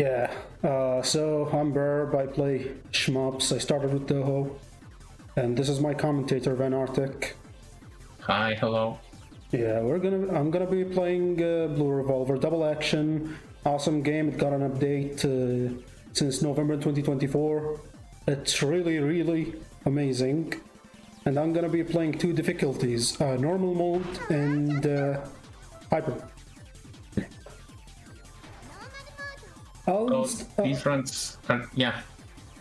Yeah, so I'm Birb, I play Shmups, I started with Toho, and this is my commentator, Van Arctic. Hi, hello. Yeah, I'm gonna be playing Blue Revolver Double Action. Awesome game, it got an update since November 2024. It's really amazing. And I'm gonna be playing two difficulties, normal mode and hyper. These runs are, yeah.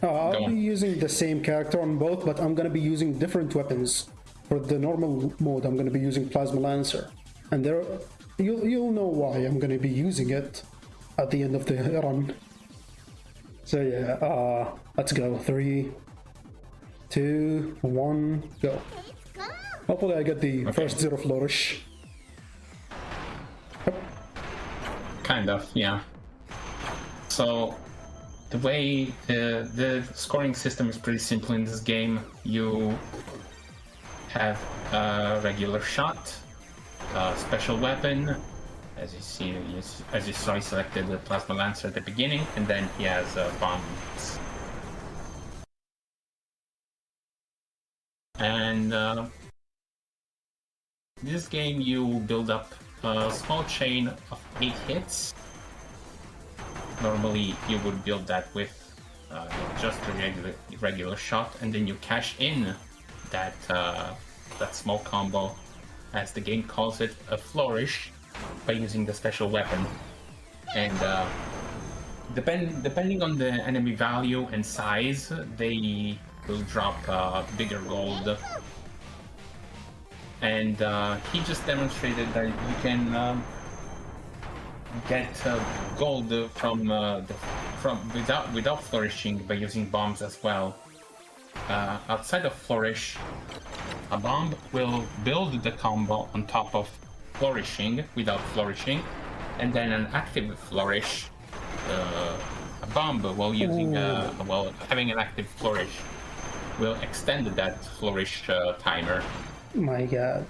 I'll be using the same character on both, but I'm gonna be using different weapons. For the normal mode, I'm gonna be using Plasma Lancer, and you'll know why I'm gonna be using it at the end of the run. So yeah, let's go. 3, 2, 1, go. Hopefully I get the first zero flourish. Yep. Kind of, yeah. So the way the scoring system is pretty simple in this game. You have a regular shot, a special weapon. As you see, as you saw, he selected the Plasma Lancer at the beginning, and then he has bombs. And in this game, you build up a small chain of 8 hits. Normally, you would build that with just a regular shot, and then you cash in that small combo, as the game calls it, a flourish, by using the special weapon. And depending on the enemy value and size, they will drop bigger gold. And he just demonstrated that you can get gold from without flourishing by using bombs as well. Outside of flourish, a bomb will build the combo on top of flourishing without flourishing, and then an active flourish, a bomb while using while having an active flourish will extend that flourish timer. My God.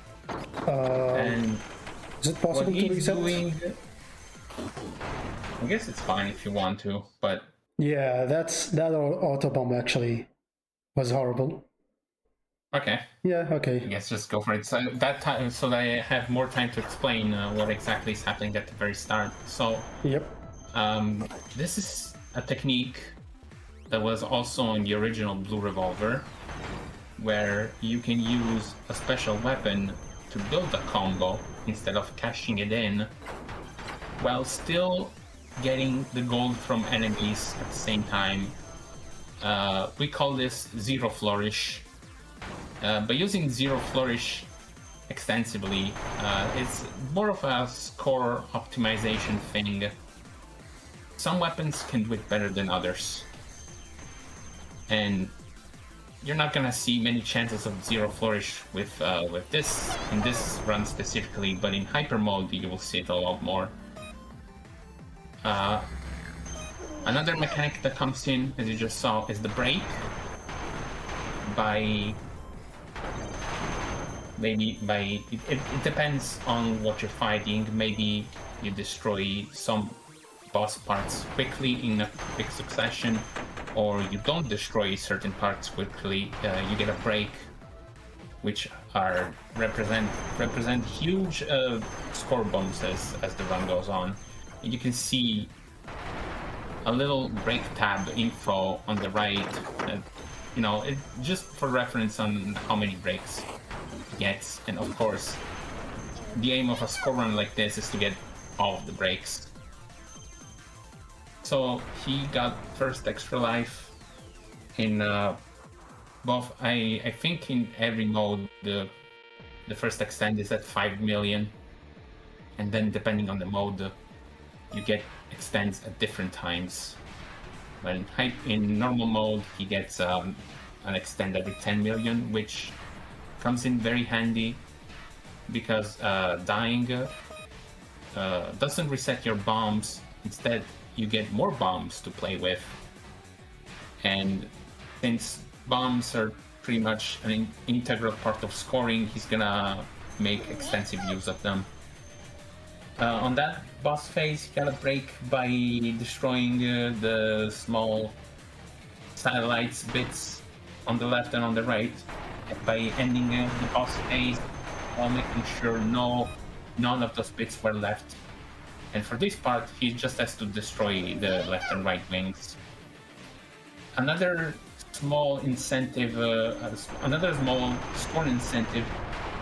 And is it possible to reset? I guess it's fine if you want to, but yeah, that auto bomb actually was horrible. Okay. Yeah, okay. I guess just go for it. So that time, so that I have more time to explain what exactly is happening at the very start. So, yep. This is a technique that was also on the original Blue Revolver, where you can use a special weapon to build a combo instead of cashing it in, while still getting the gold from enemies at the same time. We call this zero flourish. By using zero flourish extensively, it's more of a score optimization thing. Some weapons can do it better than others, and you're not gonna see many chances of zero flourish with this in this run specifically, but in hyper mode you will see it a lot more. Another mechanic that comes in, as you just saw, is the break. It depends on what you're fighting. Maybe you destroy some boss parts quickly in a quick succession, or you don't destroy certain parts quickly. You get a break, which represent huge score bonuses as the run goes on. And you can see a little break tab info on the right. You know, it just for reference on how many breaks he gets. And of course, the aim of a score run like this is to get all of the breaks. So he got first extra life in both. I think in every mode the first extend is at 5 million, and then depending on the mode, you get extends at different times. When in normal mode, he gets an extend every 10 million, which comes in very handy because dying doesn't reset your bombs. Instead, you get more bombs to play with. And since bombs are pretty much an integral part of scoring, he's gonna make extensive use of them. On that boss phase, you gotta break by destroying the small satellites bits on the left and on the right, and by ending the boss phase while making sure none of those bits were left. And for this part, he just has to destroy the left and right wings. Another small incentive, another small score incentive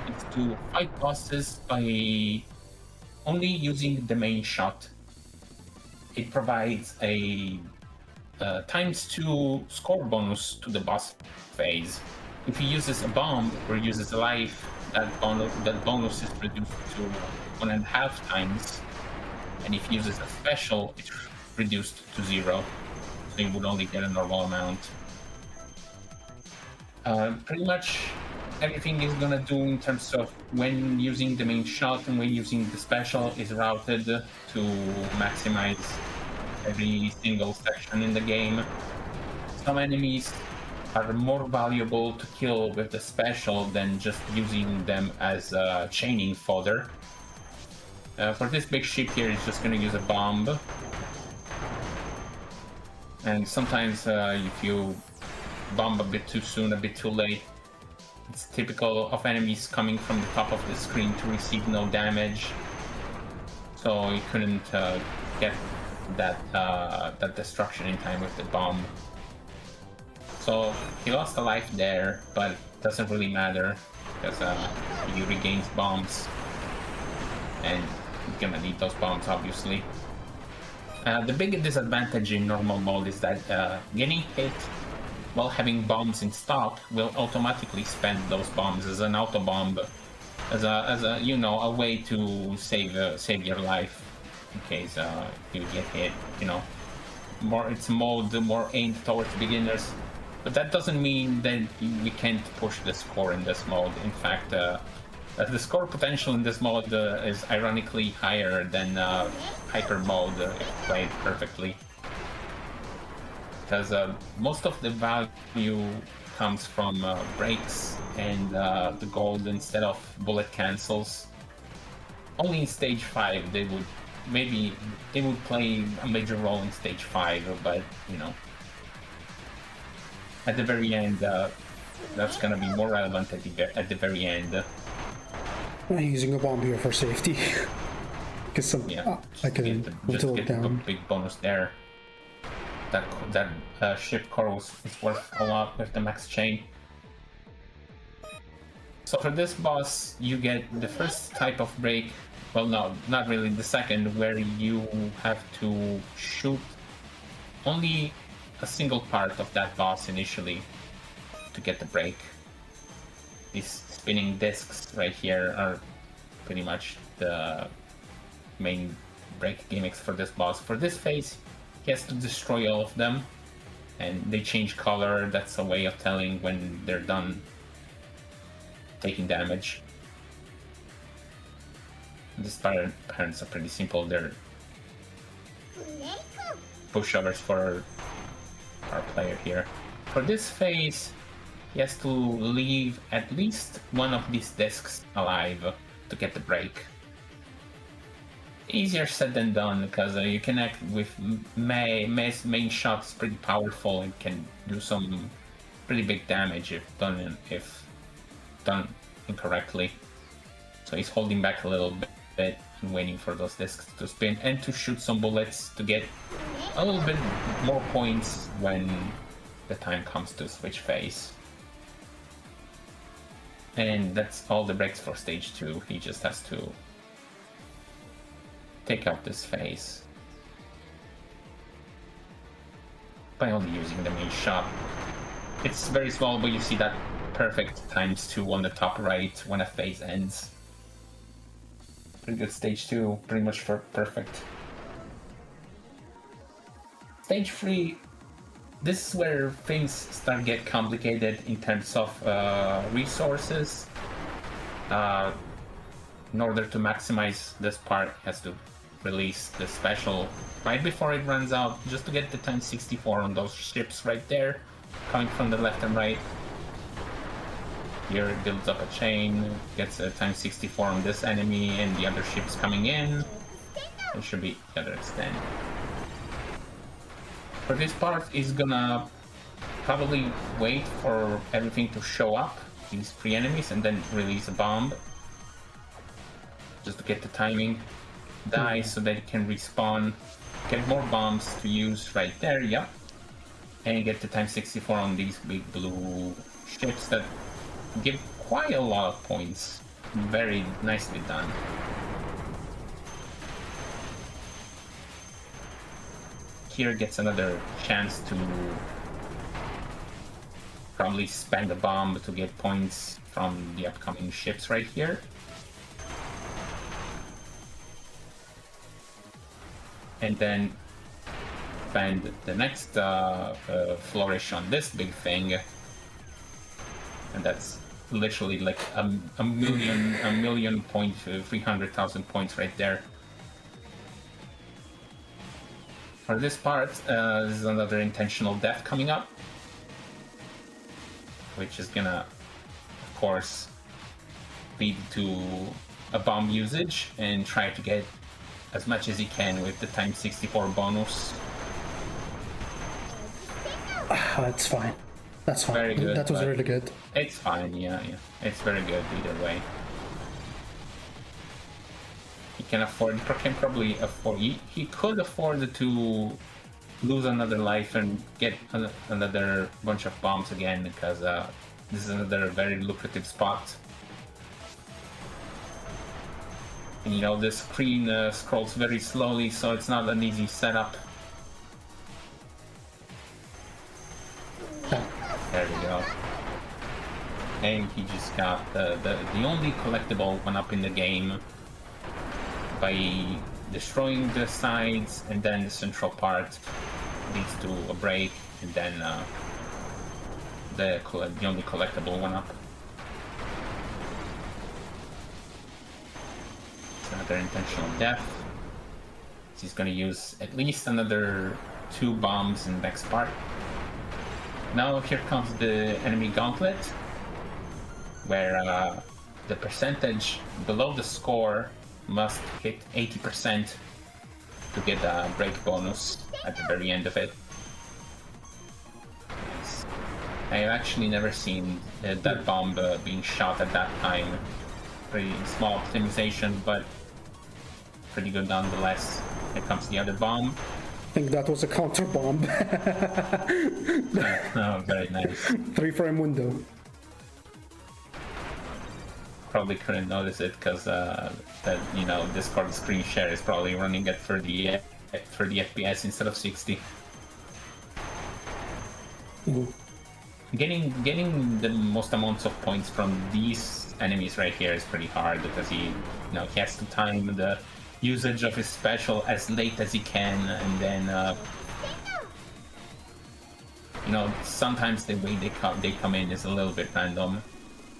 is to fight bosses by only using the main shot. It provides a ×2 score bonus to the boss phase. If he uses a bomb or uses a life, that bonus is reduced to 1.5 times. And if he uses a special, it's reduced to 0. So you would only get a normal amount. Pretty much everything he's gonna do in terms of when using the main shot and when using the special is routed to maximize every single section in the game. Some enemies are more valuable to kill with the special than just using them as chaining fodder. For this big ship here, it's just gonna use a bomb. And sometimes if you bomb a bit too soon, a bit too late, it's typical of enemies coming from the top of the screen to receive no damage. So you couldn't get that destruction in time with the bomb. So he lost a life there, but it doesn't really matter because he regains bombs, and he's gonna need those bombs obviously. The big disadvantage in normal mode is that getting hit while having bombs in stock will automatically spend those bombs as an auto bomb, as a you know, a way to save your life in case you get hit. You know, it's mode more aimed towards beginners, but that doesn't mean that we can't push the score in this mode. In fact, the score potential in this mode is ironically higher than hyper mode if played perfectly. Because most of the value comes from breaks and the gold instead of bullet cancels. Only in stage 5 they would play a major role in stage 5, but you know, at the very end that's gonna be more relevant at the very end. I'm using a bomb here for safety. Because I can whittle it down. A big bonus there. That ship core is worth a lot with the max chain. So for this boss, you get the first type of break. Well, no, not really. The second, where you have to shoot only a single part of that boss initially to get the break. These spinning discs right here are pretty much the main break gimmicks for this boss. For this phase, he has to destroy all of them, and they change color. That's a way of telling when they're done taking damage. These patterns are pretty simple. They're pushovers for our player here. For this phase, he has to leave at least one of these discs alive to get the break. Easier said than done, because you can act with main shots pretty powerful and can do some pretty big damage if done incorrectly. So he's holding back a little bit and waiting for those discs to spin and to shoot some bullets to get a little bit more points when the time comes to switch phase. And that's all the breaks for stage 2. He just has to take out this phase by only using the main shot. It's very small, but you see that perfect ×2 on the top right when a phase ends. Pretty good stage 2, pretty much perfect. Stage 3, this is where things start to get complicated in terms of resources. In order to maximize this part, has to release the special right before it runs out, just to get the ×64 on those ships right there, coming from the left and right. Here it builds up a chain, gets a times 64 on this enemy, and the other ships coming in. It should be the other extent. For this part, he's gonna probably wait for everything to show up, these 3 enemies, and then release a bomb. Just to get the timing. Die so that it can respawn. Get more bombs to use right there, yep. And get the times 64 on these big blue ships that give quite a lot of points. Very nicely done. Here gets another chance to probably spend a bomb to get points from the upcoming ships right here. And then spend the next flourish on this big thing, and that's literally like a million point, 300,000 points right there. For this part, this is another intentional death coming up, which is gonna, of course, lead to a bomb usage and try to get as much as he can with the times 64 bonus. That's fine. That's fine. Very good. That was really good. It's fine, yeah. It's very good either way. He can probably afford. He could afford to lose another life and get another bunch of bombs again, because this is another very lucrative spot. And, you know, the screen scrolls very slowly, so it's not an easy setup. There we go. And he just got the only collectible one up in the game by destroying the sides, and then the central part leads to a break, and then the only collectible one up. Another intentional death. He's gonna use at least another 2 bombs in the next part. Now here comes the enemy gauntlet, where the percentage below the score must hit 80% to get a break bonus at the very end of it. I've actually never seen that bomb being shot at that time. Pretty small optimization, but pretty good nonetheless. Here comes the other bomb. I think that was a counter bomb. Oh, very nice. 3-frame window. Probably couldn't notice it because that, you know, Discord screen share is probably running at 30 FPS instead of 60. Getting the most amounts of points from these enemies right here is pretty hard, because he has to time the usage of his special as late as he can, and then sometimes the way they come in is a little bit random.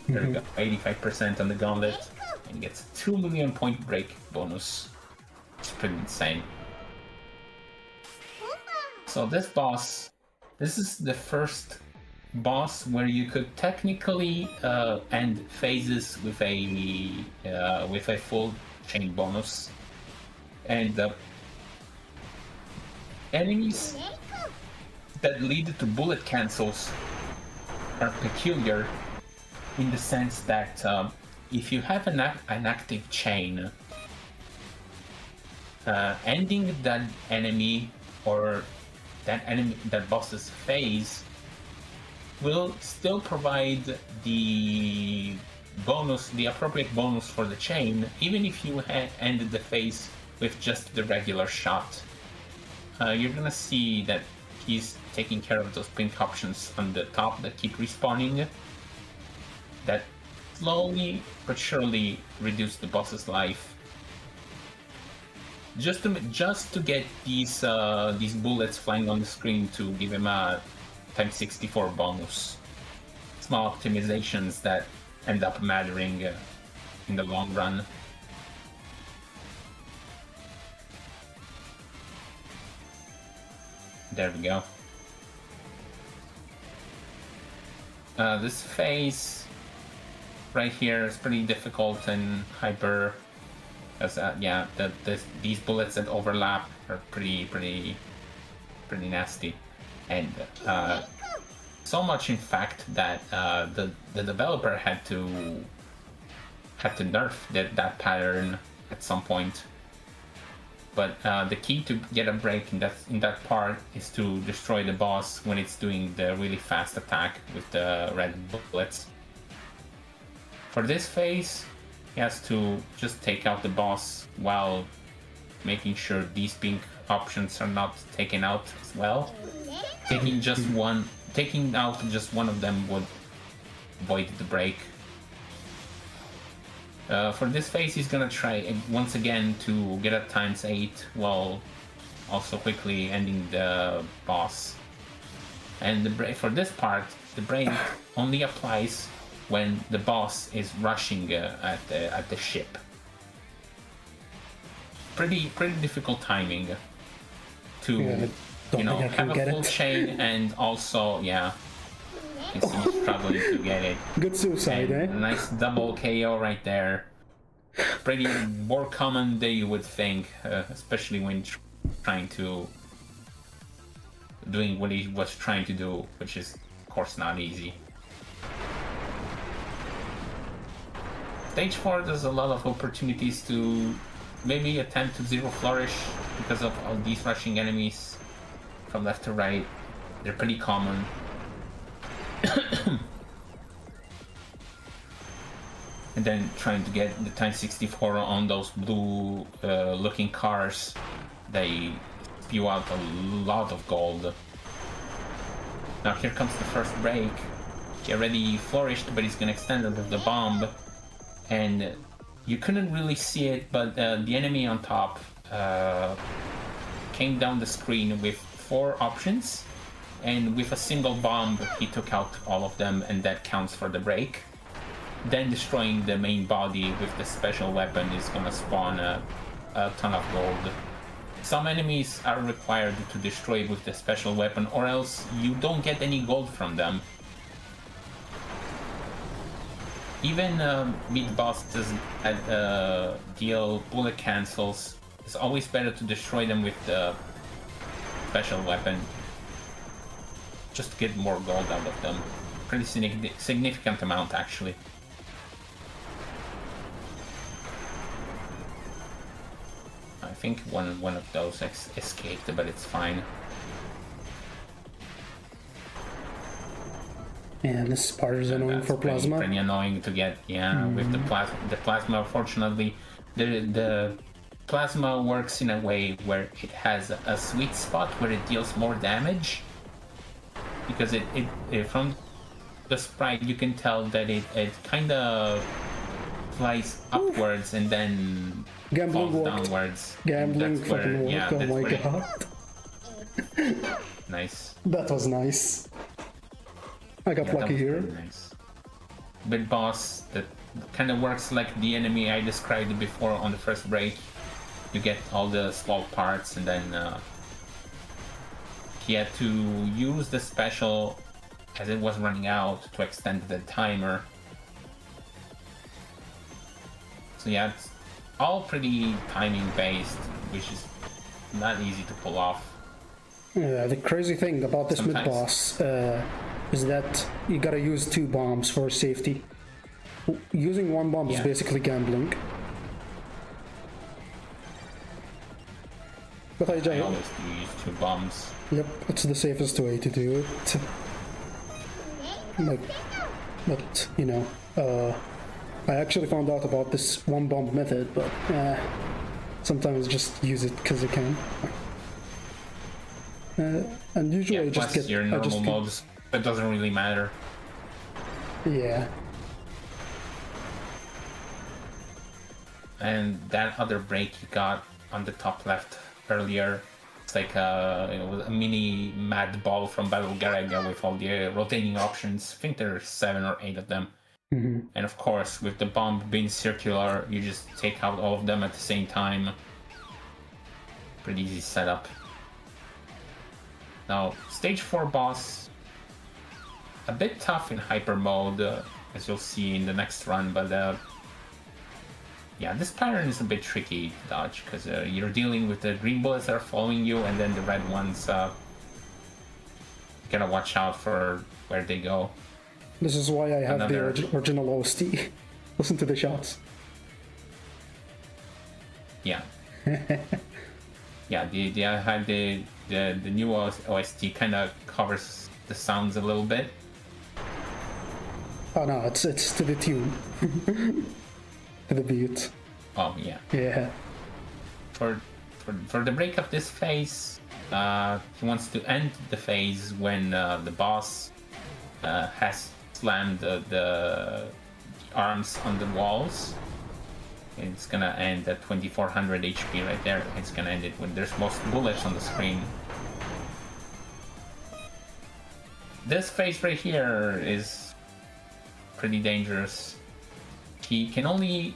There we go, 85% on the gauntlet, and gets a 2 million point break bonus. It's pretty insane. So this is the first boss where you could technically end phases with a full chain bonus, and the enemies that lead to bullet cancels are peculiar in the sense that if you have an active chain, ending that enemy or that boss's phase will still provide the appropriate bonus for the chain, even if you ended the phase with just the regular shot. You're gonna see that he's taking care of those pink options on the top that keep respawning, that slowly but surely reduce the boss's life, just to get these bullets flying on the screen to give him a times 64 bonus. Small optimizations that end up mattering in the long run. There we go. This phase right here is pretty difficult in hyper. Because yeah, these bullets that overlap are pretty nasty, and so much in fact that the developer had to nerf that pattern at some point. But the key to get a break in that part is to destroy the boss when it's doing the really fast attack with the red bullets. For this phase, he has to just take out the boss while making sure these pink options are not taken out as well. Taking out just one of them would void the break. For this phase, he's gonna try once again to get a ×8 while also quickly ending the boss. And the break for this part, the break only applies when the boss is rushing at the ship. Pretty difficult timing to have a full chain, and also he's struggling to get it. Good suicide, and nice double KO right there. Pretty more common than you would think, especially when trying to doing what he was trying to do, which is of course not easy. Stage 4 there's a lot of opportunities to maybe attempt to zero flourish because of all these rushing enemies from left to right. They're pretty common. And then trying to get the ×64 on those blue looking cars. They spew out a lot of gold. Now here comes the first break. He already flourished, but he's gonna extend it with the bomb. And you couldn't really see it, but the enemy on top came down the screen with 4 options. And with a single bomb, he took out all of them, and that counts for the break. Then destroying the main body with the special weapon is gonna spawn a ton of gold. Some enemies are required to destroy with the special weapon, or else you don't get any gold from them. Even mid-bosses that deal bullet cancels, it's always better to destroy them with the special weapon, just to get more gold out of them. Pretty significant amount, actually. I think one of those escaped, but it's fine. Yeah, this part is annoying for plasma. Pretty annoying to get, with the plasma. Unfortunately, the plasma works in a way where it has a sweet spot where it deals more damage. Because it from the sprite you can tell that it kind of flies upwards and then falls downwards. Gambling fucking work, oh my god. Nice. That was nice. I got lucky here. Nice. Big boss that kind of works like the enemy I described before on the first break. You get all the small parts, and then he had to use the special as it was running out to extend the timer. So yeah, it's all pretty timing based, which is not easy to pull off. Yeah, the crazy thing about this mid-boss is that you gotta use 2 bombs for safety. Using 1 bomb is basically gambling. But I always do use 2 bombs. Yep, it's the safest way to do it. But you know, I actually found out about this 1 bomb method, but sometimes just use it because you can. And usually I just get your normal modes. It doesn't really matter. Yeah. And that other break you got on the top left earlier, it's like a mini mad ball from Battle Garaga with all the rotating options. I think there are 7 or 8 of them. Mm-hmm. And of course, with the bomb being circular, you just take out all of them at the same time. Pretty easy setup. Now, stage 4 boss, a bit tough in hyper mode. as you'll see in the next run. But yeah, this pattern is a bit tricky to dodge because you're dealing with the green bullets that are following you, and then the red ones. Gotta watch out for where they go. This is why I have the original OST. Listen to the shots. Yeah. Yeah, the new OST kind of covers the sounds a little bit. Oh no, it's to the tune. To the beat. Oh yeah. Yeah. For the break of this phase, he wants to end the phase when the boss has slammed the arms on the walls. It's gonna end at 2400 HP right there. It's gonna end it when there's most bullets on the screen. This phase right here is pretty dangerous. He can only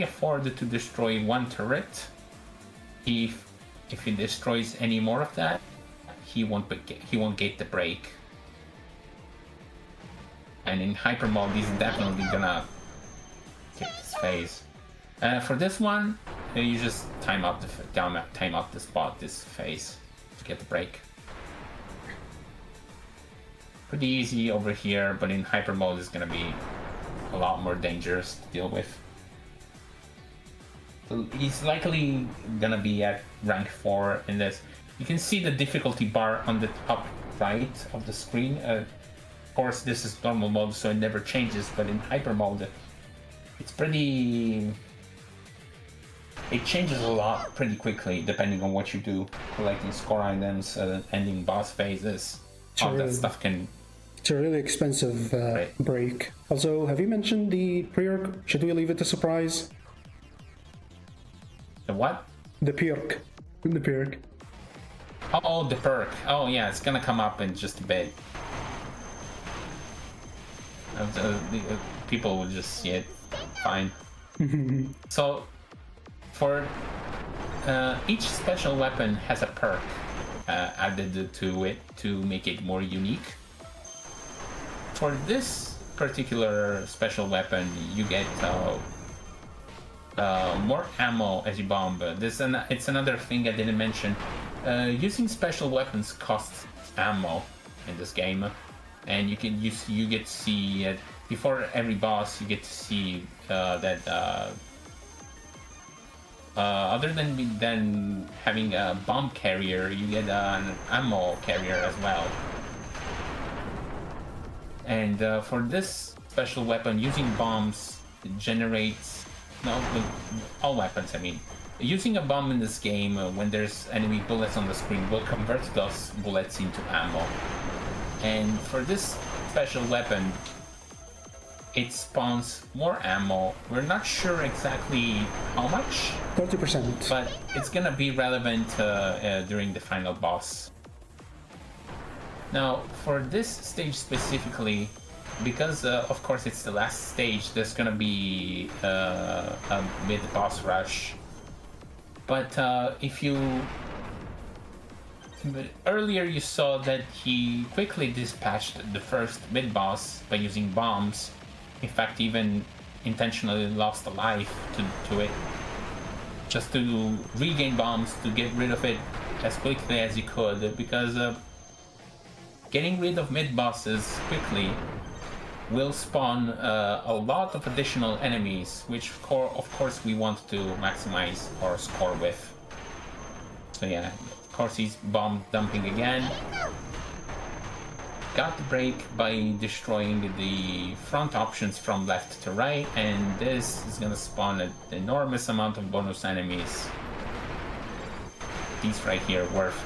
afford to destroy one turret. If he destroys any more of that, he won't get the break. And in hyper mode, he's definitely gonna kick this phase. For this one, you just time out the spot this phase to get the break. Pretty easy over here, but in hyper mode, it's gonna be a lot more dangerous to deal with. So he's likely gonna be at rank 4 in this. You can see the difficulty bar on the top right of the screen. Of course, this is normal mode, so it never changes, but in hyper mode, it's pretty... It changes a lot pretty quickly, depending on what you do. Collecting score items, ending boss phases, all that stuff can... It's a really expensive break. Also, have you mentioned the perk? Should we leave it a surprise? The what? The perk. The perk. Oh, the perk. Oh yeah, it's gonna come up in just a bit. People will just see it. Fine. So, for each special weapon has a perk added to it to make it more unique. For this particular special weapon, you get more ammo as you bomb. It's another thing I didn't mention. Using special weapons costs ammo in this game, and you get to see before every boss you get to see that other than having a bomb carrier, you get an ammo carrier as well. And for this special weapon, using bombs generates all weapons. I mean, using a bomb in this game when there's enemy bullets on the screen will convert those bullets into ammo. And for this special weapon, it spawns more ammo. We're not sure exactly how much. 30%. But it's gonna be relevant during the final boss. Now, for this stage specifically, because of course it's the last stage, there's gonna be a mid-boss rush. But earlier you saw that he quickly dispatched the first mid-boss by using bombs. In fact, even intentionally lost a life to it, just to regain bombs, to get rid of it as quickly as he could, because getting rid of mid-bosses quickly will spawn a lot of additional enemies, which of course we want to maximize our score with. So yeah, of course he's bomb dumping again. Got the break by destroying the front options from left to right, and this is gonna spawn an enormous amount of bonus enemies. These right here worth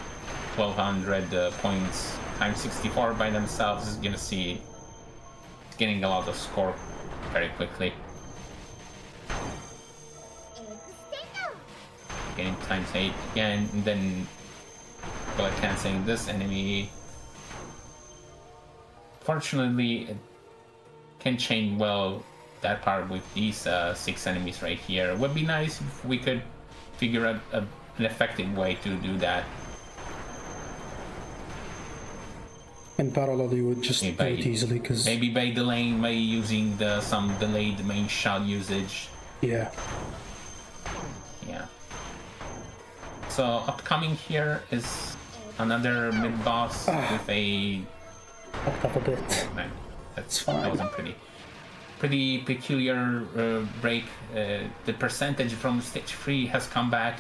1200 points times 64 by themselves is gonna see it's getting a lot of score very quickly. Getting times 8 again, and then bullet canceling this enemy. Fortunately, it can chain well that part with these 6 enemies right here. It would be nice if we could figure out an effective way to do that. In parallel, you would just do it easily, because... Maybe by delaying, by using some delayed main shot usage. Yeah. Yeah. So, upcoming here is another mid-boss with a... Fucked up a bit. Man, that wasn't pretty peculiar break. The percentage from stage 3 has come back.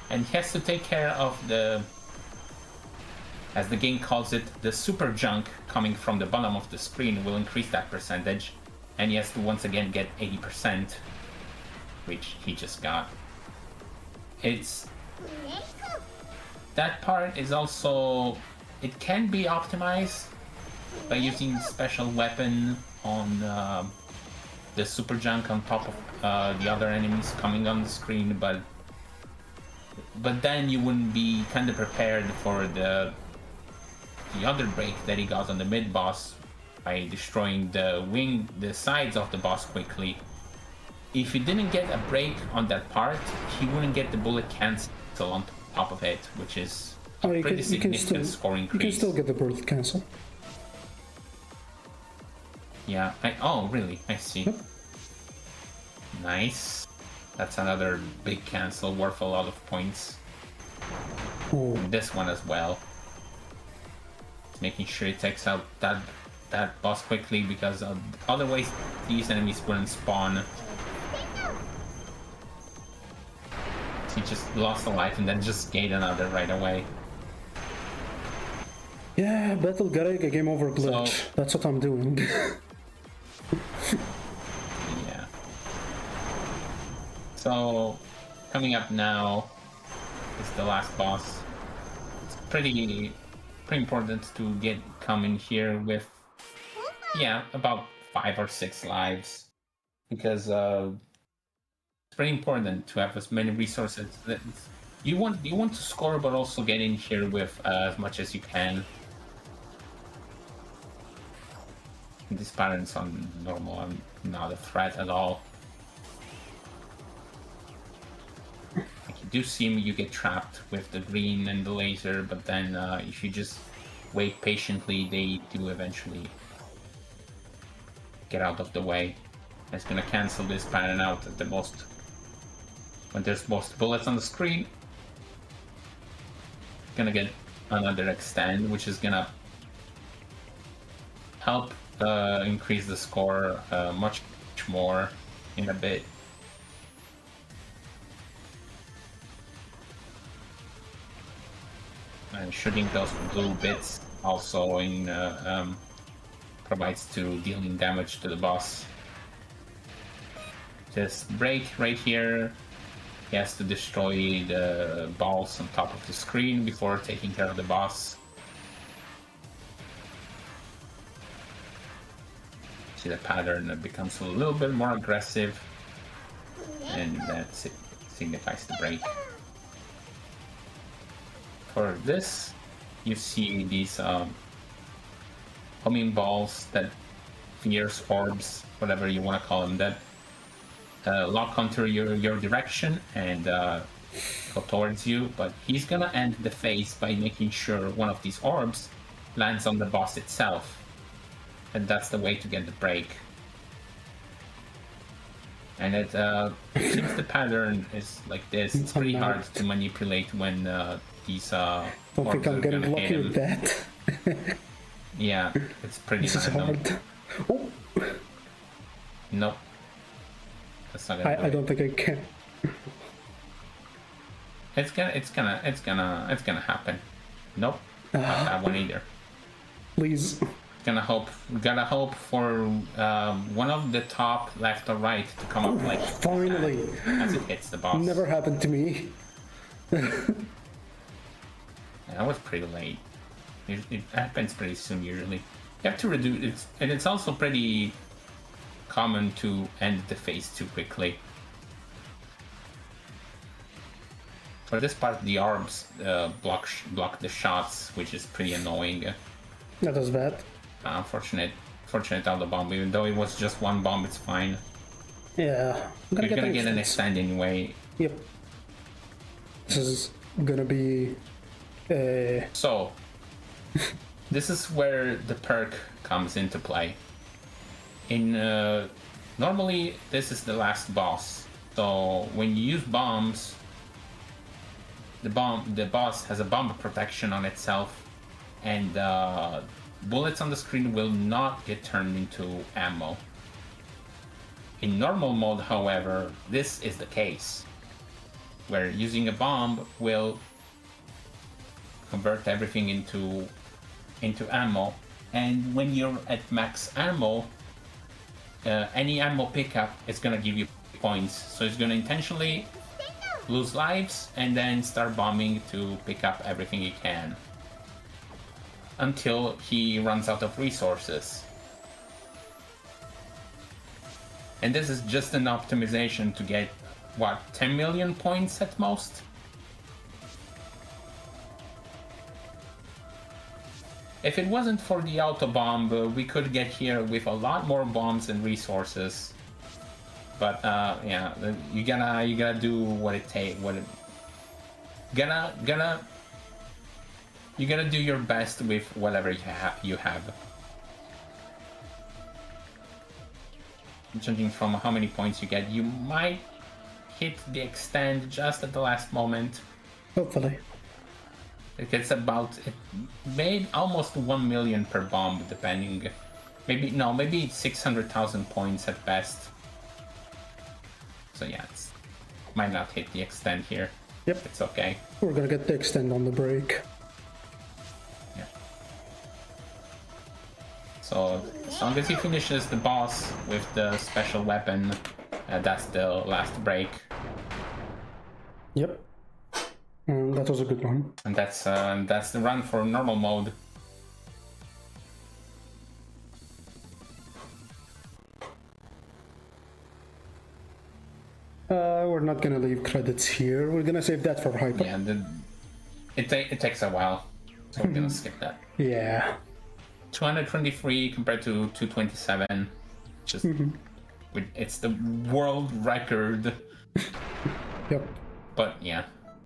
And he has to take care of the, as the game calls it, the super junk coming from the bottom of the screen will increase that percentage, and he has to once again get 80%, which he just got. That part is also, it can be optimized by using special weapon on the super junk on top of the other enemies coming on the screen, but then you wouldn't be kind of prepared for the other break that he got on the mid boss by destroying the sides of the boss quickly. If he didn't get a break on that part, he wouldn't get the bullet cancel on top of it, which is a pretty significant score increase. You can still get the bullet cancel. Yeah. Oh, really? I see. Yep. Nice. That's another big cancel worth a lot of points. Ooh. This one as well. Making sure it takes out that boss quickly, because otherwise these enemies wouldn't spawn. He just lost a life and then just gained another right away. Yeah, Battle Garrick, a game over glitch. So, that's what I'm doing. Yeah. So, coming up now is the last boss. It's pretty important to come in here with, yeah, about 5 or 6 lives, because it's pretty important to have as many resources that you want to score, but also get in here with as much as you can. These patterns on normal are not a threat at all. Like, you do seem you get trapped with the green and the laser, but then if you just wait patiently, they do eventually get out of the way. It's gonna cancel this pattern out at the most when there's most bullets on the screen. Gonna get another extend, which is gonna help increase the score much more in a bit. And shooting those blue bits also provides to dealing damage to the boss. This break right here, he has to destroy the balls on top of the screen before taking care of the boss. See the pattern that becomes a little bit more aggressive, and that signifies the break. For this, you see these homing balls, that fierce orbs, whatever you want to call them, that lock onto your direction and go towards you, but he's gonna end the phase by making sure one of these orbs lands on the boss itself, and that's the way to get the break. And it seems the pattern is like this. It's pretty hard to manipulate when these orbs don't think I'm getting lucky with that. Yeah, it's pretty this is random. hard. Oh. Nope. That's not gonna I don't think I can. It's gonna happen. Nope. Not that one either. Please. Gotta hope for one of the top left or right to come up like finally as it hits the boss. Never happened to me. That was pretty late. It happens pretty soon usually. You have to reduce it, and it's also pretty common to end the phase too quickly. For this part, the orbs block the shots, which is pretty annoying. That was bad. Fortunate out the bomb. Even though it was just one bomb, it's fine. Yeah, You're gonna get an extend anyway. Yep. This is gonna be. So, This is where the perk comes into play. In normally this is the last boss, so when you use bombs, the boss has a bomb protection on itself, and bullets on the screen will not get turned into ammo. In normal mode, however, this is the case, where using a bomb will convert everything into ammo, and when you're at max ammo, any ammo pickup is gonna give you points, so it's gonna intentionally lose lives and then start bombing to pick up everything he can until he runs out of resources. And this is just an optimization to get, what, 10 million points at most? If it wasn't for the auto bomb, we could get here with a lot more bombs and resources. But yeah, you gotta do what it takes. You gotta do your best with whatever you have. Judging from how many points you get, you might hit the extend just at the last moment. Hopefully. It gets about, it made almost 1 million per bomb, depending. Maybe 600,000 points at best. So yeah, it might not hit the extend here. Yep. It's okay. We're gonna get the extend on the break. Yeah. So as long as he finishes the boss with the special weapon, that's the last break. Yep. And that was a good run. And that's the run for normal mode. We're not gonna leave credits here. We're gonna save that for hyper. Yeah, it takes a while, so we're gonna skip that. Yeah. 223 compared to 227. Just it's the world record. Yep. But yeah.